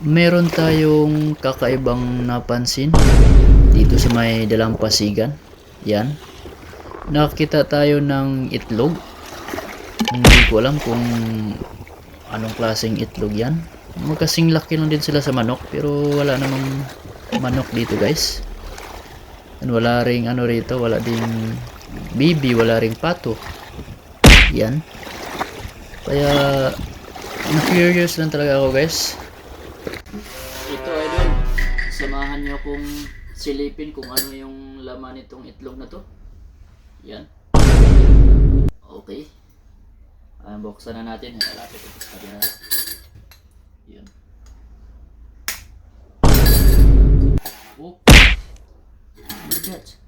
Meron tayong kakaibang napansin dito sa may dalampasigan. Yan. Nakita tayo ng itlog. Hindi ko alam kung anong klaseng itlog yan. Magkasing laki lang din sila sa manok, pero wala namang manok dito, guys. And wala ring ano rito, wala ding baby, wala ring pato. Yan. Kaya na-curious lang talaga ako, guys. Ito, idol. Samahan niyo akong silipin kung ano yung laman nitong itlog na to. Yan. Okay. Buksan na natin. Malapit ito sa kabila. Yan. Oh. Look at that.